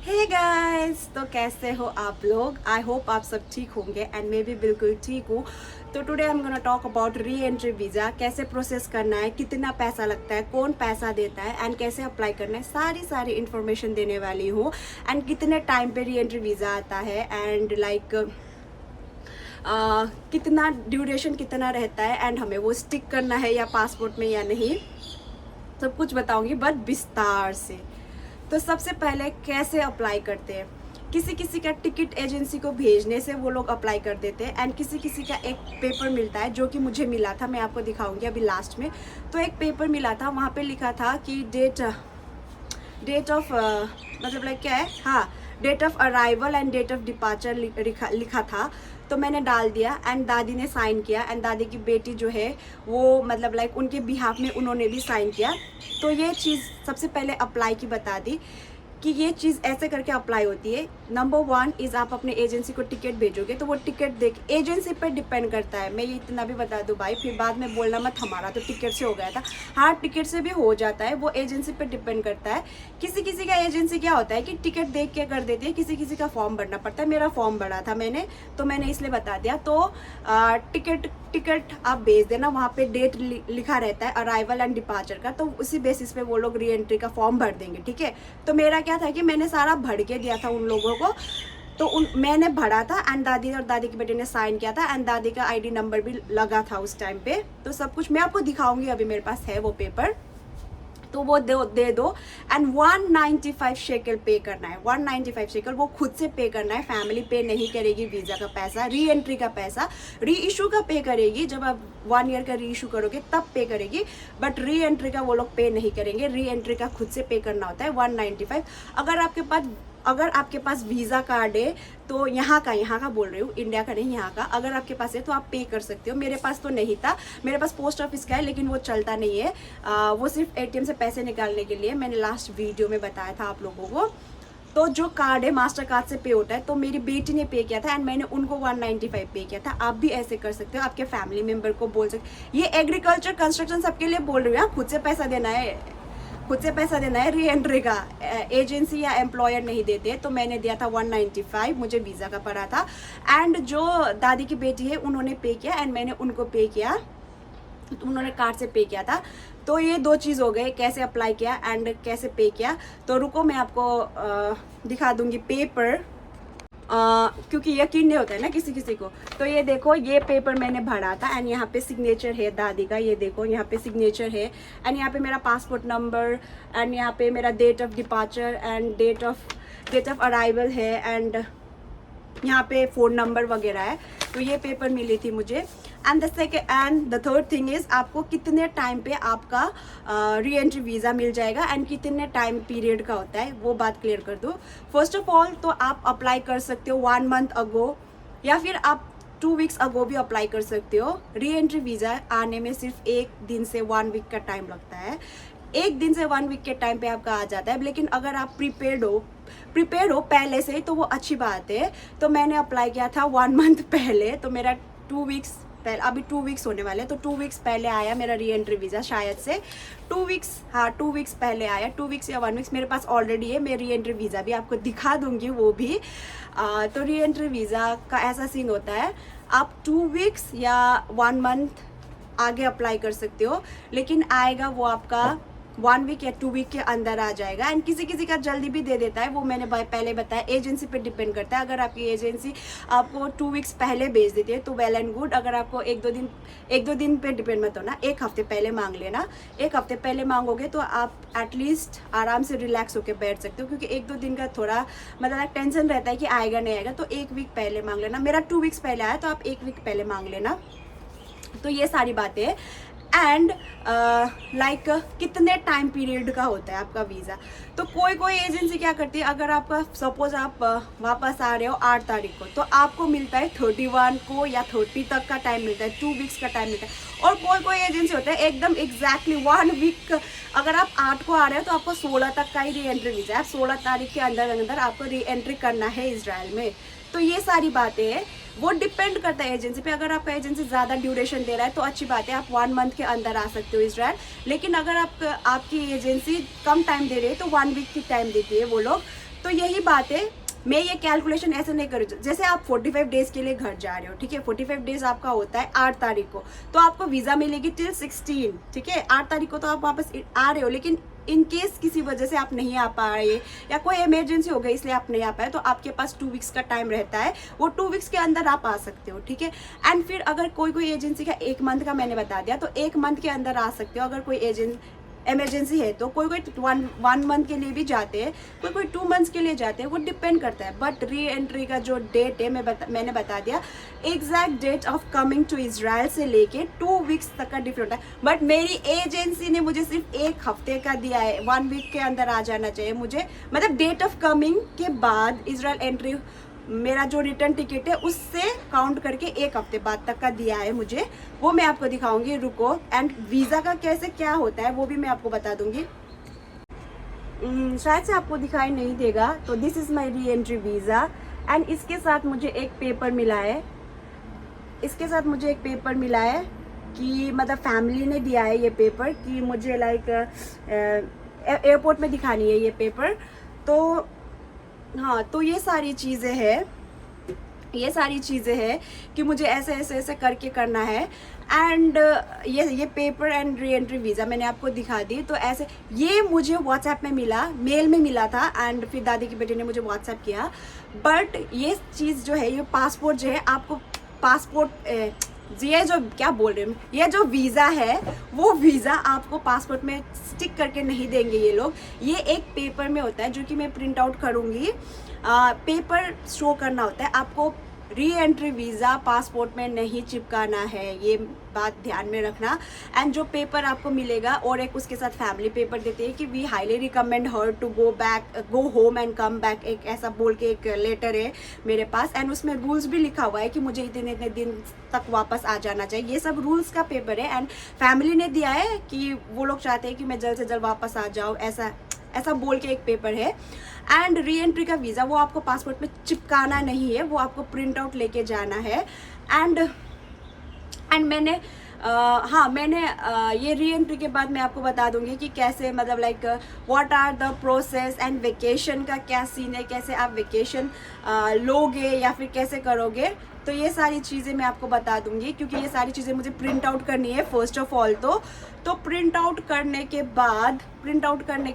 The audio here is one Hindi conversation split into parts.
हे गाइस, तो कैसे हो आप लोग। आई होप आप सब ठीक होंगे एंड मैं भी बिल्कुल ठीक हूँ। तो today I am gonna talk about re entry visa, कैसे प्रोसेस करना है, कितना पैसा लगता है, कौन पैसा देता है एंड कैसे अप्लाई करना है, सारी इन्फॉर्मेशन देने वाली हूँ। एंड कितने टाइम पे री एंट्री वीज़ा आता है एंड कितना ड्यूरेशन कितना रहता है एंड हमें वो स्टिक करना है या पासपोर्ट में या नहीं, सब कुछ बताऊंगी बट विस्तार से। तो सबसे पहले कैसे अप्लाई करते हैं। किसी किसी का टिकट एजेंसी को भेजने से वो लोग अप्लाई कर देते हैं एंड किसी किसी का एक पेपर मिलता है जो कि मुझे मिला था, मैं आपको दिखाऊंगी अभी लास्ट में। तो एक पेपर मिला था, वहाँ पे लिखा था कि डेट ऑफ मतलब लाइक क्या है, हाँ, date of arrival and date of departure लिखा था। तो मैंने डाल दिया एंड दादी ने साइन किया एंड दादी की बेटी जो है वो मतलब लाइक उनके बिहाफ में उन्होंने भी साइन किया। तो ये चीज़ सबसे पहले अप्लाई की बता दी कि ये चीज़ ऐसे करके अप्लाई होती है। नंबर 1 इज़ आप अपने एजेंसी को टिकट भेजोगे तो वो टिकट देख एजेंसी पर डिपेंड करता है। मैं ये इतना भी बता दूं भाई, फिर बाद में बोलना मत हमारा तो टिकट से हो गया था। हाँ, टिकट से भी हो जाता है, वो एजेंसी पर डिपेंड करता है। किसी किसी का एजेंसी क्या होता है कि टिकट देख के कर देती है, किसी किसी का फॉर्म भरना पड़ता है। मेरा फॉर्म भरा था मैंने, तो मैंने इसलिए बता दिया। तो टिकट आप भेज देना, वहाँ पे डेट लिखा रहता है अराइवल एंड डिपार्चर का, तो उसी बेसिस पे वो लोग री एंट्री का फॉर्म भर देंगे, ठीक है। तो मेरा क्या था कि मैंने सारा भर के दिया था उन लोगों को, तो मैंने भरा था एंड दादी और दादी के बेटे ने साइन किया था एंड दादी का आईडी नंबर भी लगा था उस टाइम पे। तो सब कुछ मैं आपको दिखाऊंगी, अभी मेरे पास है वो पेपर, तो वो दे दो एंड 195 शेकल पे करना है। 195 शेकल वो खुद से पे करना है, फैमिली पे नहीं करेगी। वीज़ा का पैसा, री एंट्री का पैसा, री इशू का पे करेगी। जब आप 1 ईयर का री इशू करोगे तब पे करेगी, बट री एंट्री का वो लोग पे नहीं करेंगे। री एंट्री का खुद से पे करना होता है 195। अगर आपके पास वीज़ा कार्ड है तो यहाँ का बोल रही हूँ, इंडिया का नहीं, यहाँ का अगर आपके पास है तो आप पे कर सकते हो। मेरे पास तो नहीं था, मेरे पास पोस्ट ऑफिस का है लेकिन वो चलता नहीं है। वो सिर्फ एटीएम से पैसे निकालने के लिए, मैंने लास्ट वीडियो में बताया था आप लोगों को। तो जो कार्ड है मास्टर कार्ड से पे होता है, तो मेरी बेटी ने पे किया था एंड मैंने उनको 195 पे किया था। आप भी ऐसे कर सकते हो, आपके फैमिली मेम्बर को बोल सकते। ये एग्रीकल्चर कंस्ट्रक्शन सबके लिए बोल रही हूँ, खुद से पैसा देना है, खुद से पैसा देना है। री एंट्री का एजेंसी या एम्प्लॉयर नहीं देते। तो मैंने दिया था 195, मुझे वीज़ा का पड़ा था। एंड जो दादी की बेटी है उन्होंने पे किया एंड मैंने उनको पे किया, तो उन्होंने कार्ड से पे किया था। तो ये 2 चीज़ हो गए, कैसे अप्लाई किया एंड कैसे पे किया। तो रुको मैं आपको दिखा दूंगी पेपर, क्योंकि यकीन नहीं होता है ना किसी किसी को। तो ये देखो, ये पेपर मैंने भरा था एंड यहाँ पे सिग्नेचर है दादी का, ये देखो यहाँ पे सिग्नेचर है एंड यहाँ पे मेरा पासपोर्ट नंबर एंड यहाँ पे मेरा date of departure and date of arrival है एंड यहाँ पे फ़ोन नंबर वगैरह है। तो ये पेपर मिली थी मुझे। And the third thing is आपको कितने टाइम पे आपका री एंट्री वीज़ा मिल जाएगा एंड कितने टाइम पीरियड का होता है, वो बात क्लियर कर दो। फर्स्ट ऑफ ऑल तो आप अप्लाई कर सकते हो 1 मंथ अगो या फिर आप 2 वीक्स अगो भी अप्लाई कर सकते हो। री एंट्री वीज़ा आने में सिर्फ 1 दिन से 1 वीक का टाइम लगता है। 1 दिन से 1 वीक के टाइम पे आपका आ जाता है, लेकिन अगर आप प्रिपेयर्ड हो पहले से तो वो अच्छी बात है। तो मैंने अप्लाई किया था 1 मंथ पहले, तो मेरा 2 वीक्स पहले, अभी 2 वीक्स होने वाले, तो 2 वीक्स पहले आया मेरा री एंट्री वीज़ा, शायद से 2 वीक्स, हाँ 2 वीक्स पहले आया। 2 वीक्स या 1 वीक्स मेरे पास ऑलरेडी है। मैं री एंट्री वीज़ा भी आपको दिखा दूंगी वो भी। तो री एंट्री वीज़ा का ऐसा सीन होता है, आप 2 वीक्स या 1 मंथ आगे अप्लाई कर सकते हो, लेकिन आएगा वो आपका 1 वीक या 2 वीक के अंदर आ जाएगा। एंड किसी किसी का जल्दी भी दे देता है, वो मैंने पहले बताया, एजेंसी पे डिपेंड करता है। अगर आपकी एजेंसी आपको 2 वीक्स पहले भेज देती है तो वेल एंड गुड। अगर आपको एक दो दिन पे डिपेंड मत होना, 1 हफ्ते पहले मांग लेना। 1 हफ्ते पहले मांगोगे तो आप एटलीस्ट आराम से रिलैक्स होकर बैठ सकते हो, क्योंकि 1-2 दिन का थोड़ा मतलब टेंशन रहता है कि आएगा नहीं आएगा। तो 1 वीक पहले मांग लेना। मेरा 2 वीक्स पहले आया तो आप 1 वीक पहले मांग लेना। तो ये सारी बातें हैं। एंड कितने टाइम पीरियड का होता है आपका वीज़ा। तो कोई एजेंसी क्या करती है, अगर आपका सपोज आप वापस आ रहे हो 8 तारीख को, तो आपको मिलता है 31 को या 30 तक का टाइम मिलता है, 2 वीक्स का टाइम मिलता है। और कोई एजेंसी होता है एकदम एग्जैक्टली 1 वीक। अगर आप 8 को आ रहे हो तो आपको 16 तक का ही री एंट्री वीज़ा है, 16 तारीख के अंदर आपको री एंट्री करना है इसराइल में। तो ये सारी बातें हैं, वो डिपेंड करता है एजेंसी पे। अगर आपका एजेंसी ज़्यादा ड्यूरेशन दे रहा है तो अच्छी बात है, आप 1 मंथ के अंदर आ सकते हो इसराइल। लेकिन अगर आपकी एजेंसी कम टाइम दे रही है तो 1 वीक की टाइम देती है वो लोग, तो यही बात है, मैं ये कैलकुलेशन ऐसे नहीं करूँ। जैसे आप 45 डेज के लिए घर जा रहे हो, ठीक है, 45 डेज आपका होता है 8 तारीख को, तो आपको वीज़ा मिलेगी टिल 16, ठीक है, 8 तारीख को तो आप वापस आ रहे हो। लेकिन इन केस किसी वजह से आप नहीं आ पा रहे या कोई इमरजेंसी हो गई इसलिए आप नहीं आ पाए, तो आपके पास 2 वीक्स का टाइम रहता है, वो 2 वीक्स के अंदर आप आ सकते हो, ठीक है। एंड फिर अगर कोई एजेंसी का 1 मंथ का मैंने बता दिया, तो 1 मंथ के अंदर आ सकते हो। अगर कोई इमरजेंसी है तो कोई 1 मंथ के लिए भी जाते हैं, कोई 2 मंथ्स के लिए जाते हैं, वो डिपेंड करता है। बट री एंट्री का जो डेट है मैंने बता दिया, exact date of coming to Israel से लेके 2 वीक्स तक का डिफरेंट है। बट मेरी एजेंसी ने मुझे सिर्फ 1 हफ्ते का दिया है, 1 वीक के अंदर आ जाना चाहिए मुझे, मतलब डेट ऑफ कमिंग के बाद इजराइल एंट्री, मेरा जो रिटर्न टिकट है उससे काउंट करके 1 हफ्ते बाद तक का दिया है मुझे, वो मैं आपको दिखाऊंगी, रुको। एंड वीज़ा का कैसे क्या होता है वो भी मैं आपको बता दूंगी। शायद से आपको दिखाई नहीं देगा, तो this is my re entry visa. And इसके साथ मुझे एक पेपर मिला है, कि मतलब फैमिली ने दिया है ये पेपर, कि मुझे लाइक एयरपोर्ट में दिखानी है ये पेपर। तो हाँ, तो ये सारी चीज़ें हैं कि मुझे ऐसे करके करना है। एंड ये paper and re entry visa मैंने आपको दिखा दी। तो ऐसे ये मुझे व्हाट्सएप में मिला, मेल में मिला था, एंड फिर दादी की बेटी ने मुझे व्हाट्सएप किया। बट ये चीज़ जो है, ये पासपोर्ट जो है, आपको पासपोर्ट ये जो क्या बोल रहे हैं, ये जो वीज़ा है वो वीज़ा आपको पासपोर्ट में स्टिक करके नहीं देंगे ये लोग। ये एक पेपर में होता है जो कि मैं प्रिंट आउट करूँगी। पेपर शो करना होता है आपको। री एंट्री वीज़ा पासपोर्ट में नहीं चिपकाना है, ये बात ध्यान में रखना। एंड जो पेपर आपको मिलेगा, और एक उसके साथ फैमिली पेपर देते हैं कि we highly recommend her to go home and come back, एक ऐसा बोल के एक लेटर है मेरे पास। एंड उसमें रूल्स भी लिखा हुआ है कि मुझे इतने दिन तक वापस आ जाना चाहिए, ये सब रूल्स का पेपर है। एंड फैमिली ने दिया है कि वो लोग चाहते हैं कि मैं जल्द से जल्द वापस आ जाऊँ, ऐसा बोल के एक पेपर है। एंड री एंट्री का वीज़ा वो आपको पासपोर्ट में चिपकाना नहीं है, वो आपको प्रिंट आउट लेके जाना है। एंड मैंने ये री एंट्री के बाद मैं आपको बता दूंगी कि कैसे, मतलब like what are the process, and vacation का क्या सीन है, कैसे आप वेकेशन लोगे या फिर कैसे करोगे। तो ये सारी चीज़ें मैं आपको बता दूंगी, क्योंकि ये सारी चीज़ें मुझे प्रिंट आउट करनी है फर्स्ट ऑफ ऑल। तो प्रिंट आउट करने के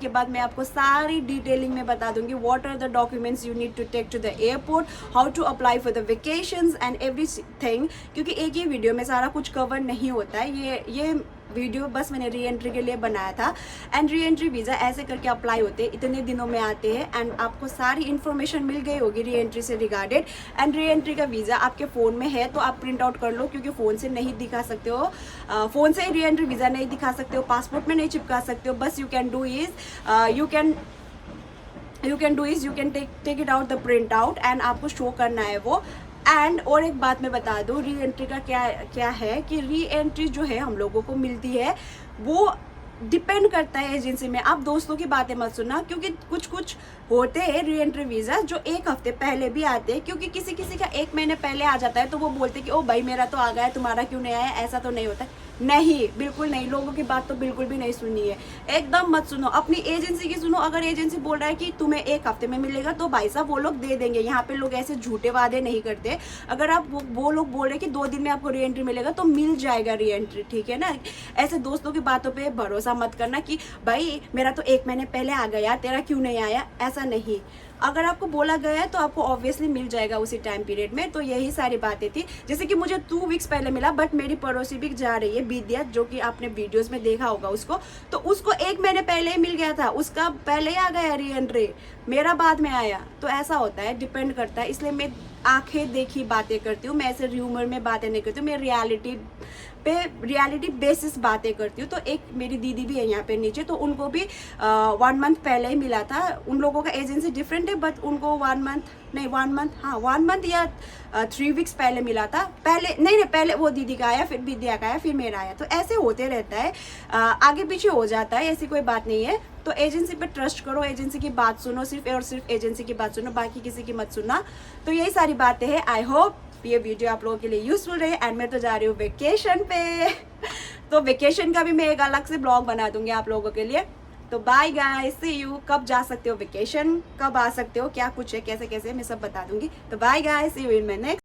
बाद मैं आपको सारी डिटेलिंग में बता दूंगी, what are the documents you need to take to the airport, how to apply for the vacations and everything. क्योंकि एक ही वीडियो में सारा कुछ कवर नहीं होता है, ये वीडियो बस मैंने री एंट्री के लिए बनाया था। एंड री एंट्री वीज़ा ऐसे करके अप्लाई होते हैं, इतने दिनों में आते हैं। एंड आपको सारी इन्फॉर्मेशन मिल गई होगी री एंट्री से रिगार्डेड। एंड री एंट्री का वीज़ा आपके फ़ोन में है तो आप प्रिंट आउट कर लो, क्योंकि फ़ोन से नहीं दिखा सकते हो, फ़ोन से री एंट्री वीज़ा नहीं दिखा सकते हो, पासपोर्ट में नहीं चिपका सकते हो। बस you can take it out the print out, and आपको शो करना है वो। एंड और एक बात मैं बता दूं, री एंट्री का क्या है कि री एंट्री जो है हम लोगों को मिलती है, वो डिपेंड करता है एजेंसी में। आप दोस्तों की बातें मत सुनना, क्योंकि कुछ होते हैं री एंट्री वीज़ा जो 1 हफ्ते पहले भी आते हैं, क्योंकि किसी का 1 महीने पहले आ जाता है, तो वो बोलते हैं कि ओ भाई मेरा तो आ गया है, तुम्हारा क्यों नहीं आया। ऐसा तो नहीं होता है, नहीं, बिल्कुल नहीं, लोगों की बात तो बिल्कुल भी नहीं सुननी है, एकदम मत सुनो, अपनी एजेंसी की सुनो। अगर एजेंसी बोल रहा है कि तुम्हें 1 हफ्ते में मिलेगा, तो भाई साहब वो लोग दे देंगे। यहाँ पे लोग ऐसे झूठे वादे नहीं करते। अगर आप वो लोग बोल रहे हैं कि 2 दिन में आपको री एंट्री मिलेगा, तो मिल जाएगा री एंट्री, ठीक है ना। ऐसे दोस्तों की बातों पर भरोसा मत करना कि भाई मेरा तो 1 महीने पहले आ गया, तेरा क्यों नहीं आया, ऐसा नहीं। अगर आपको बोला गया है तो आपको ऑब्वियसली मिल जाएगा उसी टाइम पीरियड में। तो यही सारी बातें थी, जैसे कि मुझे 2 वीक्स पहले मिला, बट मेरी पड़ोसी भी जा रही है विद्या, जो कि आपने वीडियोस में देखा होगा उसको, तो उसको 1 महीने पहले ही मिल गया था, उसका पहले ही आ गया री एंट्री, मेरा बाद में आया। तो ऐसा होता है, डिपेंड करता है, इसलिए मैं आंखें देखी बातें करती हूँ, मैं ऐसे र्यूमर में बातें नहीं करती हूँ, मैं रियलिटी बेसिस बातें करती हूँ। तो एक मेरी दीदी भी है यहाँ पे नीचे, तो उनको भी 1 मंथ पहले ही मिला था। उन लोगों का एजेंसी डिफरेंट है, बट उनको 1 मंथ या 3 वीक्स पहले मिला था। पहले वो दीदी का आया, फिर विद्या का आया, फिर मेरा आया। तो ऐसे होते रहता है, आगे पीछे हो जाता है, ऐसी कोई बात नहीं है। तो एजेंसी पे ट्रस्ट करो, एजेंसी की बात सुनो, सिर्फ और सिर्फ एजेंसी की बात सुनो, बाकी किसी की मत सुनना। तो यही सारी बातें हैं। आई होप ये वीडियो आप लोगों के लिए यूजफुल रहे। एंड मैं तो जा रही हूँ वेकेशन पे तो वेकेशन का भी मैं एक अलग से ब्लॉग बना दूंगी आप लोगों के लिए। तो बाय गाइस, सी यू। कब जा सकते हो वेकेशन, कब आ सकते हो, क्या कुछ है, कैसे कैसे मैं सब बता दूंगी। तो bye guys, see you in my next